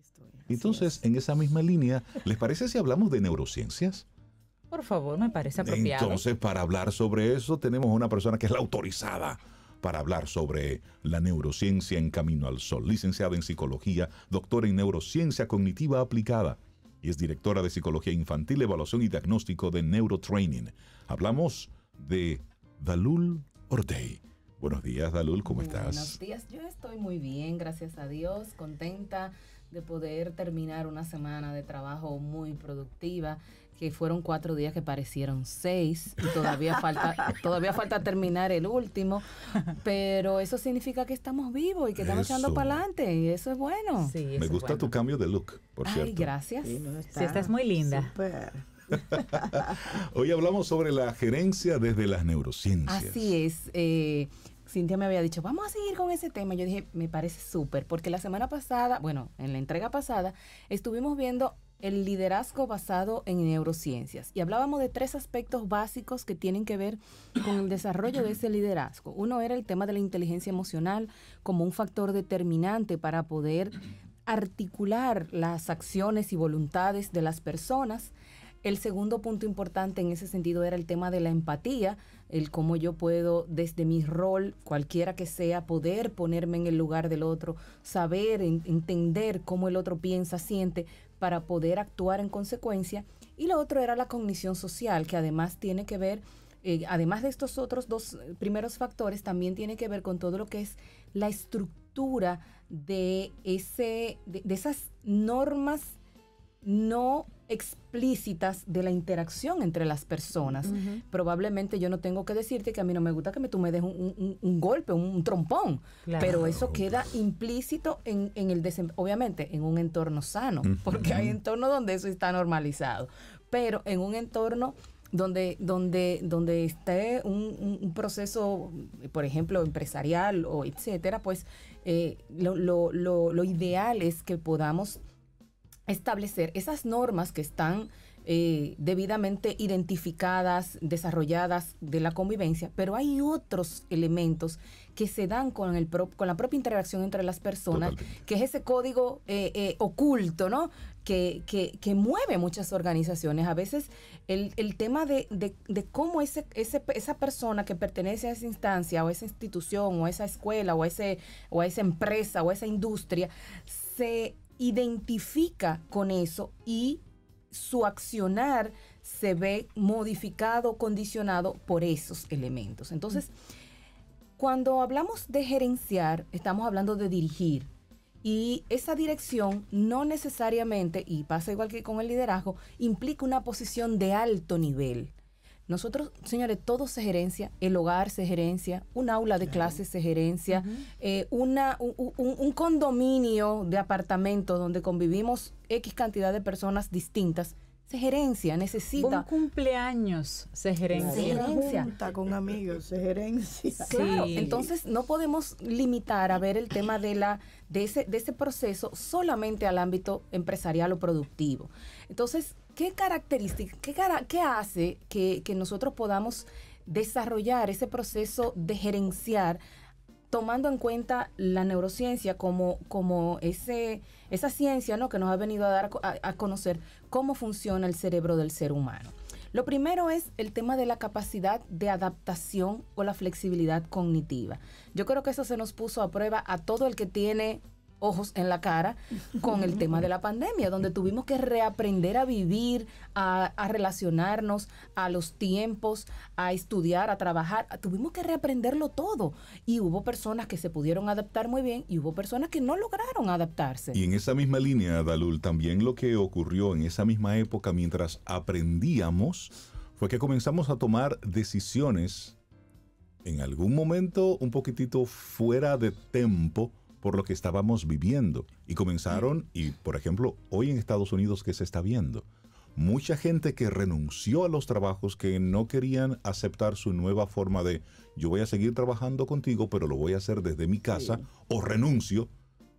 estoy. Entonces, en esa misma línea, ¿les parece si hablamos de neurociencias? Por favor, me parece apropiado. Entonces, para hablar sobre eso, tenemos una persona que es la autorizada para hablar sobre la neurociencia en Camino al Sol. Licenciada en Psicología, doctora en Neurociencia Cognitiva Aplicada y es directora de Psicología Infantil, Evaluación y Diagnóstico de Neurotraining. Hablamos de Dalul Ortey. Buenos días, Dalul, ¿cómo estás? Buenos días, yo estoy muy bien, gracias a Dios, contenta de poder terminar una semana de trabajo muy productiva, que fueron 4 días que parecieron 6 y todavía falta terminar el último, pero eso significa que estamos vivos y que estamos echando para adelante y eso es bueno. Sí, Me gusta tu cambio de look, por cierto. Ay, gracias. Sí, estás muy linda. Super. Hoy hablamos sobre la gerencia desde las neurociencias. Así es. Cintia me había dicho, vamos a seguir con ese tema. Yo dije, me parece súper, porque la semana pasada, bueno, en la entrega pasada, estuvimos viendo el liderazgo basado en neurociencias y hablábamos de 3 aspectos básicos que tienen que ver con el desarrollo de ese liderazgo. Uno era el tema de la inteligencia emocional como un factor determinante para poder articular las acciones y voluntades de las personas. El segundo punto importante en ese sentido era el tema de la empatía, el cómo yo puedo, desde mi rol, cualquiera que sea, poder ponerme en el lugar del otro, saber, entender cómo el otro piensa, siente, para poder actuar en consecuencia. Y lo otro era la cognición social, que además tiene que ver, además de estos otros 2 primeros factores, también tiene que ver con todo lo que es la estructura de esas normas no explícitas de la interacción entre las personas. Probablemente yo no tengo que decirte que a mí no me gusta que tú me des un golpe, un trompón, claro, pero eso queda implícito en el obviamente en un entorno sano, porque hay entornos donde eso está normalizado, pero en un entorno donde esté un proceso, por ejemplo, empresarial o etcétera, pues lo ideal es que podamos establecer esas normas que están debidamente identificadas, desarrolladas de la convivencia, pero hay otros elementos que se dan con la propia interacción entre las personas. Totalmente. Que es ese código oculto, ¿no? Que mueve muchas organizaciones. A veces el tema de cómo esa persona que pertenece a esa instancia o a esa institución o a esa escuela o a esa empresa o a esa industria se identifica con eso y su accionar se ve modificado, condicionado por esos elementos. Entonces, cuando hablamos de gerenciar, estamos hablando de dirigir. Y esa dirección no necesariamente, y pasa igual que con el liderazgo, implica una posición de alto nivel. Nosotros, señores, todo se gerencia, el hogar se gerencia, un aula de clases se gerencia, un condominio de apartamentos donde convivimos X cantidad de personas distintas, se gerencia, necesita. Un cumpleaños se gerencia. Se gerencia. Junta con amigos, se gerencia. Claro, Sí. entonces no podemos limitar a ver el tema de ese proceso solamente al ámbito empresarial o productivo. Entonces, ¿qué características, qué hace que nosotros podamos desarrollar ese proceso de gerenciar tomando en cuenta la neurociencia como esa ciencia, ¿no?, que nos ha venido a dar a conocer cómo funciona el cerebro del ser humano? Lo primero es el tema de la capacidad de adaptación o la flexibilidad cognitiva. Yo creo que eso se nos puso a prueba a todo el que tiene ojos en la cara con el tema de la pandemia, donde tuvimos que reaprender a vivir, a relacionarnos, a los tiempos, a estudiar, a trabajar. Tuvimos que reaprenderlo todo. Y hubo personas que se pudieron adaptar muy bien y hubo personas que no lograron adaptarse. Y en esa misma línea, Dalul, también lo que ocurrió en esa misma época mientras aprendíamos fue que comenzamos a tomar decisiones en algún momento un poquitito fuera de tempo por lo que estábamos viviendo. Y comenzaron, y por ejemplo, hoy en Estados Unidos, ¿qué se está viendo? Mucha gente que renunció a los trabajos, que no querían aceptar su nueva forma de, yo voy a seguir trabajando contigo, pero lo voy a hacer desde mi casa, o renuncio.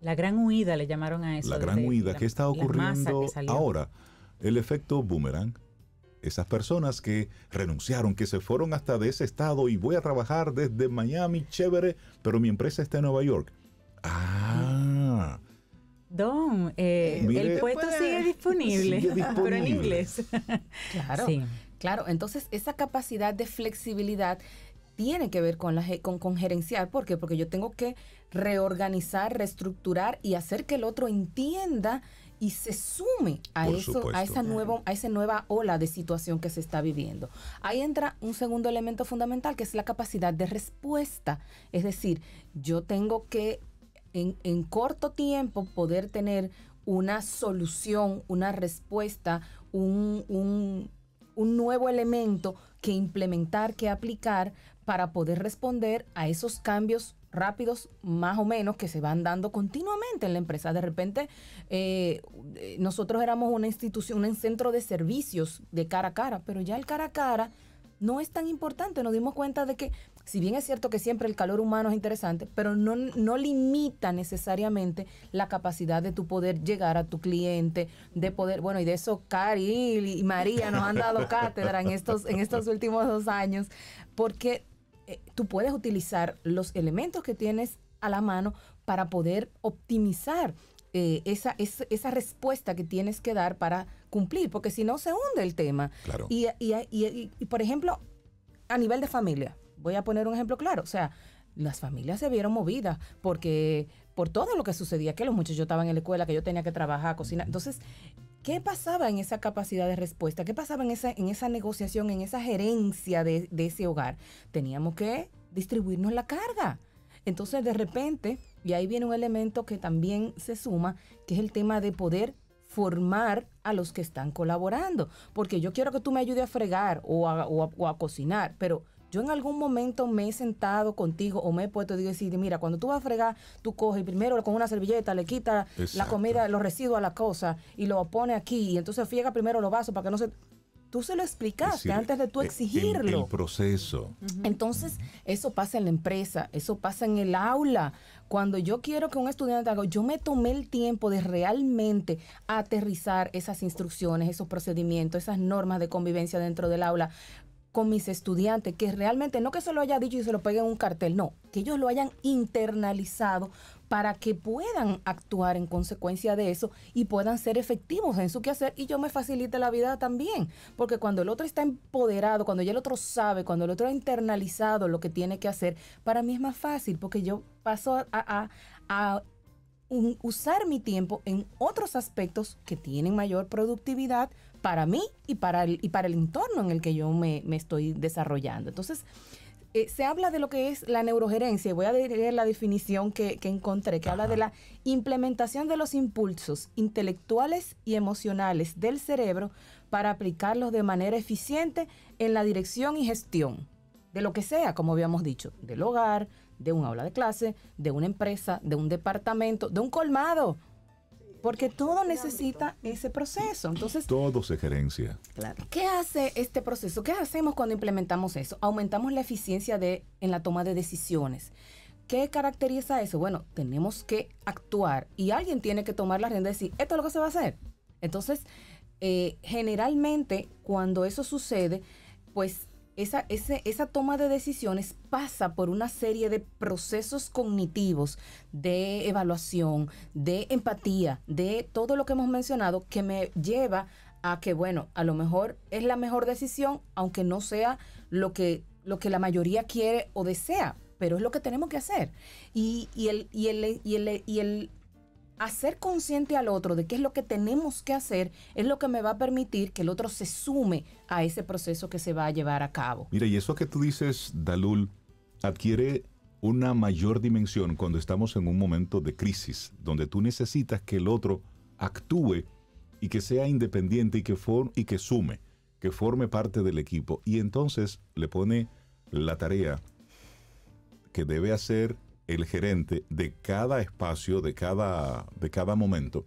La gran huida le llamaron a eso. La gran huida. ¿Qué está ocurriendo ahora? El efecto boomerang. Esas personas que renunciaron, que se fueron hasta de ese estado y voy a trabajar desde Miami, chévere, pero mi empresa está en Nueva York. Perdón, Mire, el puesto sigue disponible, Sigue pero en disponible. inglés. Claro, Sí. claro. Entonces, esa capacidad de flexibilidad tiene que ver con, con gerenciar. ¿Por qué? Porque yo tengo que reorganizar, reestructurar y hacer que el otro entienda y se sume a Por eso, supuesto. a esa nueva ola de situación que se está viviendo. Ahí entra un segundo elemento fundamental, que es la capacidad de respuesta. Es decir, yo tengo que en corto tiempo poder tener una solución, una respuesta, un nuevo elemento que implementar, que aplicar para poder responder a esos cambios rápidos, más o menos, que se van dando continuamente en la empresa. De repente, nosotros éramos una institución, un centro de servicios de cara a cara, pero ya el cara a cara no es tan importante. Nos dimos cuenta de que, si bien es cierto que siempre el calor humano es interesante, pero no limita necesariamente la capacidad de tu poder llegar a tu cliente, de poder, bueno, y de eso Cari y María nos han dado cátedra en estos últimos 2 años, porque tú puedes utilizar los elementos que tienes a la mano para poder optimizar esa respuesta que tienes que dar para cumplir, porque si no se hunde el tema. Claro. Y, por ejemplo, a nivel de familia, voy a poner un ejemplo claro, o sea, las familias se vieron movidas porque por todo lo que sucedía, que los muchachos estaban en la escuela, que yo tenía que trabajar, cocinar. Entonces, ¿qué pasaba en esa capacidad de respuesta? ¿Qué pasaba en esa negociación, en esa gerencia de ese hogar? Teníamos que distribuirnos la carga. Entonces, de repente, y ahí viene un elemento que también se suma, que es el tema de poder formar a los que están colaborando. Porque yo quiero que tú me ayudes a fregar o a cocinar, pero yo en algún momento me he sentado contigo o me he puesto a decir, mira, cuando tú vas a fregar, tú coges primero con una servilleta, le quitas la comida, los residuos a la cosa y lo pones aquí y entonces friega primero los vasos para que no se... Tú se lo explicaste decir, antes de tú exigirlo. El proceso. Entonces, eso pasa en la empresa, eso pasa en el aula. Cuando yo quiero que un estudiante haga, yo me tomé el tiempo de realmente aterrizar esas instrucciones, esos procedimientos, esas normas de convivencia dentro del aula con mis estudiantes, que realmente no que se lo haya dicho y se lo pegue en un cartel, no, que ellos lo hayan internalizado para que puedan actuar en consecuencia de eso y puedan ser efectivos en su quehacer y yo me facilite la vida también, porque cuando el otro está empoderado, cuando ya el otro sabe, cuando el otro ha internalizado lo que tiene que hacer, para mí es más fácil, porque yo paso a usar mi tiempo en otros aspectos que tienen mayor productividad para mí y para el entorno en el que yo me estoy desarrollando. Entonces, se habla de lo que es la neurogerencia, y voy a leer la definición que encontré, que habla de la implementación de los impulsos intelectuales y emocionales del cerebro para aplicarlos de manera eficiente en la dirección y gestión de lo que sea, como habíamos dicho, del hogar, de un aula de clase, de una empresa, de un departamento, de un colmado, porque todo necesita ese proceso. Entonces, todo se gerencia. Claro. ¿Qué hace este proceso? ¿Qué hacemos cuando implementamos eso? Aumentamos la eficiencia en la toma de decisiones. ¿Qué caracteriza eso? Bueno, tenemos que actuar y alguien tiene que tomar la rienda y decir, esto es lo que se va a hacer. Entonces, generalmente, cuando eso sucede, pues esa toma de decisiones pasa por una serie de procesos cognitivos, de evaluación, de empatía, de todo lo que hemos mencionado, que me lleva a que, bueno, a lo mejor es la mejor decisión, aunque no sea lo que la mayoría quiere o desea, pero es lo que tenemos que hacer. Y el hacer consciente al otro de qué es lo que tenemos que hacer es lo que me va a permitir que el otro se sume a ese proceso que se va a llevar a cabo. Mira, y eso que tú dices, Dalul, adquiere una mayor dimensión cuando estamos en un momento de crisis, donde tú necesitas que el otro actúe y que sea independiente y que sume, que forme parte del equipo. Y entonces le pone la tarea que debe hacer el gerente de cada espacio, de cada momento,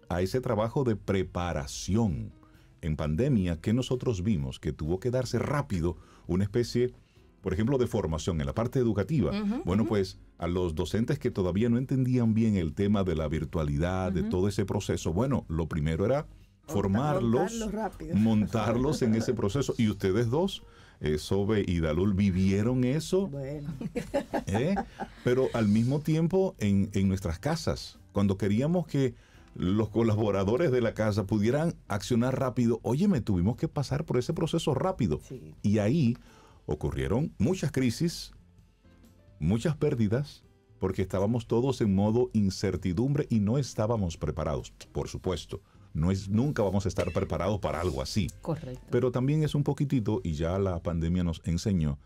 a ese trabajo de preparación. En pandemia, ¿qué nosotros vimos? Que tuvo que darse rápido una especie, por ejemplo, de formación en la parte educativa. Pues a los docentes que todavía no entendían bien el tema de la virtualidad, de todo ese proceso, bueno, lo primero era formarlos, montarlos en ese proceso. Y ustedes dos Sobe y Dalul vivieron eso, Bueno, pero al mismo tiempo en nuestras casas, cuando queríamos que los colaboradores de la casa pudieran accionar rápido, óyeme, tuvimos que pasar por ese proceso rápido. sí. Y ahí ocurrieron muchas crisis, muchas pérdidas, porque estábamos todos en modo incertidumbre y no estábamos preparados, por supuesto. Nunca vamos a estar preparados para algo así. Correcto. Pero también es un poquitito, y ya la pandemia nos enseñó,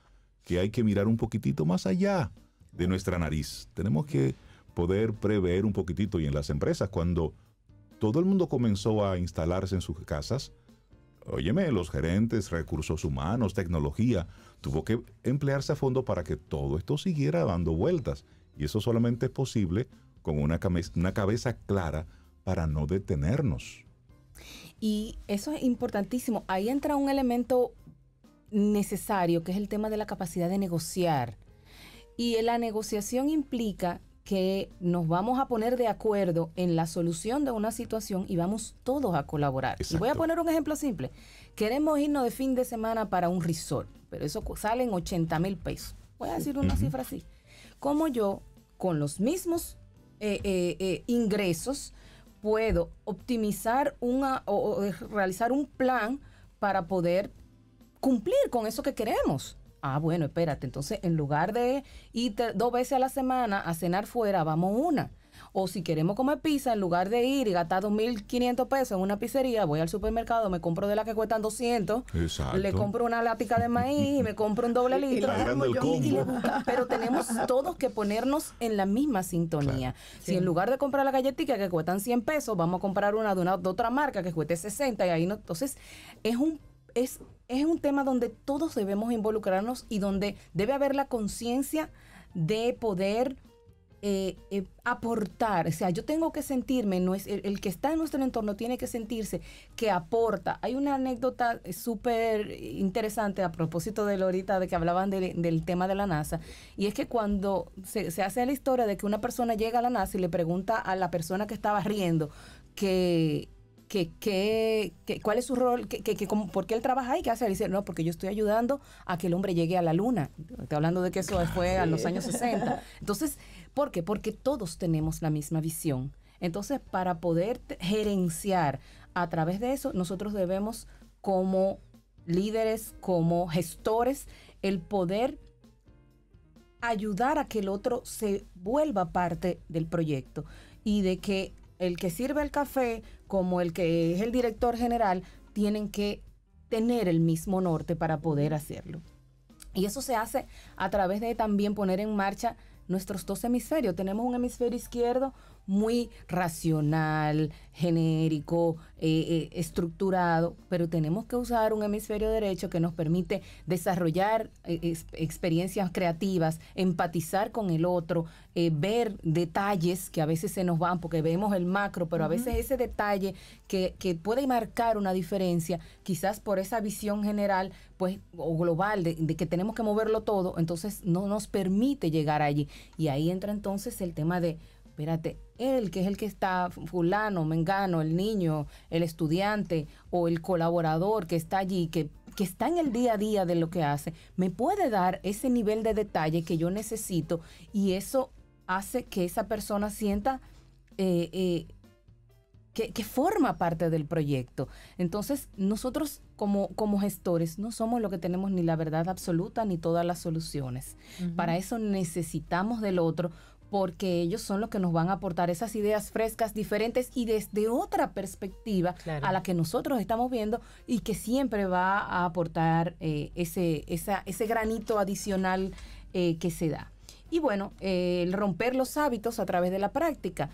que hay que mirar un poquitito más allá de nuestra nariz. Tenemos que poder prever un poquitito. Y en las empresas, cuando todo el mundo comenzó a instalarse en sus casas, óyeme, los gerentes, recursos humanos, tecnología, tuvo que emplearse a fondo para que todo esto siguiera dando vueltas. Y eso solamente es posible con una cabeza clara para no detenernos. Y eso es importantísimo. Ahí entra un elemento necesario, que es el tema de la capacidad de negociar. Y la negociación implica que nos vamos a poner de acuerdo en la solución de una situación y vamos todos a colaborar. Exacto. Y voy a poner un ejemplo simple. Queremos irnos de fin de semana para un resort, pero eso sale en 80,000 pesos. Voy a decir una cifra así. Como yo, con los mismos ingresos, puedo optimizar o realizar un plan para poder cumplir con eso que queremos. Ah, bueno, espérate, entonces en lugar de ir 2 veces a la semana a cenar fuera, vamos una. O si queremos comer pizza, en lugar de ir y gastar 2,500 pesos en una pizzería, voy al supermercado, me compro de las que cuestan 200, Exacto. le compro una lática de maíz y me compro un doble litro. Agranda el combo. Pero tenemos todos que ponernos en la misma sintonía. Claro. Si en lugar de comprar la galletita que cuestan 100 pesos, vamos a comprar una de otra marca que cueste 60 y ahí no. Entonces, es un tema donde todos debemos involucrarnos y donde debe haber la conciencia de poder aportar. O sea, yo tengo que sentirme, no es el que está en nuestro entorno tiene que sentirse que aporta. Hay una anécdota súper interesante a propósito de lo ahorita de que hablaban del tema de la NASA, y es que cuando se hace la historia de que una persona llega a la NASA y le pregunta a la persona que estaba riendo cuál es su rol, por qué él trabaja ahí, qué hace. Él dice, no, porque yo estoy ayudando a que el hombre llegue a la luna. Estoy hablando de que eso fue a los años 60. Entonces, ¿por qué? Porque todos tenemos la misma visión. Entonces, para poder gerenciar a través de eso, nosotros debemos, como líderes, como gestores, el poder ayudar a que el otro se vuelva parte del proyecto y de que el que sirve el café como el que es el director general tienen que tener el mismo norte para poder hacerlo. Y eso se hace a través de también poner en marcha nuestros 2 hemisferios. Tenemos un hemisferio izquierdo muy racional, genérico, estructurado, pero tenemos que usar un hemisferio derecho que nos permite desarrollar experiencias creativas, empatizar con el otro, ver detalles que a veces se nos van porque vemos el macro, pero a veces ese detalle que puede marcar una diferencia, quizás por esa visión general pues o global de que tenemos que moverlo todo, entonces no nos permite llegar allí. Y ahí entra entonces el tema de, espérate, él que es el que está, fulano, mengano, el niño, el estudiante o el colaborador que está allí, que está en el día a día de lo que hace, me puede dar ese nivel de detalle que yo necesito, y eso hace que esa persona sienta que forma parte del proyecto. Entonces, nosotros como gestores no somos los que tenemos ni la verdad absoluta ni todas las soluciones. Para eso necesitamos del otro, porque ellos son los que nos van a aportar esas ideas frescas, diferentes y desde otra perspectiva a la que nosotros estamos viendo, y que siempre va a aportar ese granito adicional que se da. Y bueno, el romper los hábitos a través de la práctica.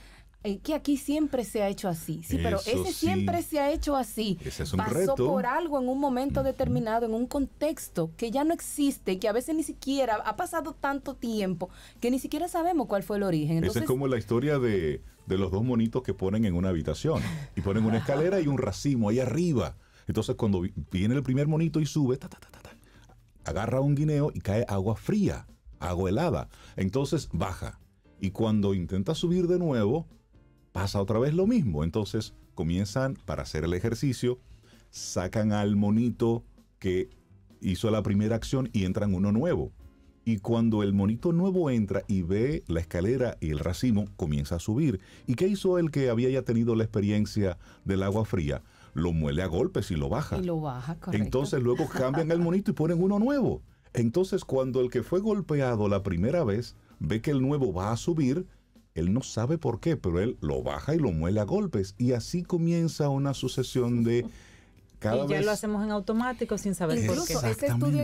Que aquí siempre se ha hecho así. Sí, pero ese siempre se ha hecho así. Ese es un Pasó reto. por algo en un momento determinado, en un contexto que ya no existe, que a veces ni siquiera ha pasado tanto tiempo que ni siquiera sabemos cuál fue el origen. Entonces, esa es como la historia de los 2 monitos que ponen en una habitación y ponen una escalera y un racimo ahí arriba. Entonces, cuando viene el primer monito y sube, agarra un guineo y cae agua fría, agua helada. Entonces baja. Y cuando intenta subir de nuevo, pasa otra vez lo mismo. Entonces comienzan, para hacer el ejercicio, sacan al monito que hizo la primera acción y entra en uno nuevo. Y cuando el monito nuevo entra y ve la escalera y el racimo, comienza a subir. ¿Y qué hizo el que había ya tenido la experiencia del agua fría? Lo muele a golpes y lo baja. Y lo baja, correcto. Entonces luego cambian el monito y ponen uno nuevo. Entonces cuando el que fue golpeado la primera vez ve que el nuevo va a subir, él no sabe por qué, pero él lo baja y lo muele a golpes. Y así comienza una sucesión de... Y ya lo hacemos en automático sin saber por qué. Incluso ese estudio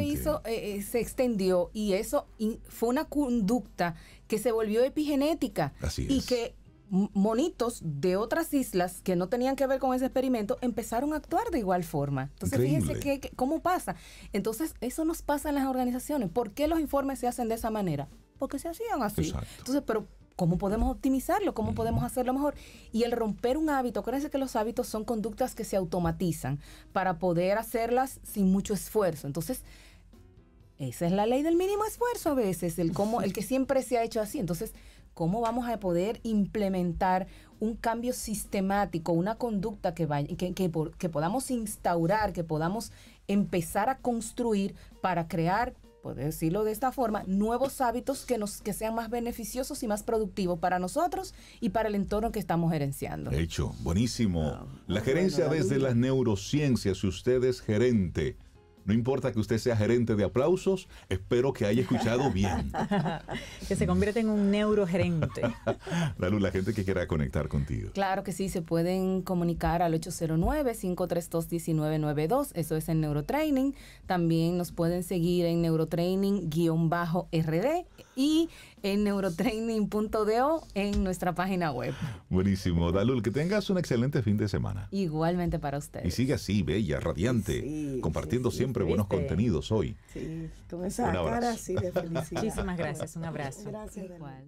se extendió y eso fue una conducta que se volvió epigenética. Así es. Y que monitos de otras islas que no tenían que ver con ese experimento empezaron a actuar de igual forma. Entonces, Increíble. fíjense cómo pasa. Entonces, eso nos pasa en las organizaciones. ¿Por qué los informes se hacen de esa manera? Porque se hacían así. Exacto. Entonces, pero ¿cómo podemos optimizarlo? ¿Cómo podemos hacerlo mejor? Y el romper un hábito, acuérdense que los hábitos son conductas que se automatizan para poder hacerlas sin mucho esfuerzo. Entonces, esa es la ley del mínimo esfuerzo a veces, el que siempre se ha hecho así. Entonces, ¿cómo vamos a poder implementar un cambio sistemático, una conducta que podamos instaurar, que podamos empezar a construir para crear, por decirlo de esta forma, nuevos hábitos que sean más beneficiosos y más productivos para nosotros y para el entorno que estamos gerenciando? Hecho, buenísimo. La gerencia bueno, desde las neurociencias, si usted es gerente, no importa que usted sea gerente de aplausos, espero que haya escuchado bien. Que se convierte en un neurogerente. Dalu, la gente que quiera conectar contigo. Claro que sí, se pueden comunicar al 809-532-1992, eso es en Neurotraining. También nos pueden seguir en Neurotraining_RD y en neurotraining.do en nuestra página web. Buenísimo. Dalul, que tengas un excelente fin de semana. Igualmente para ustedes. Y sigue así, bella, radiante, Sí, compartiendo sí, siempre buenos ¿viste? contenidos hoy. Sí, con esa Un abrazo. cara así de felicidad. Muchísimas gracias. Un abrazo. Gracias, Daniel. Igual.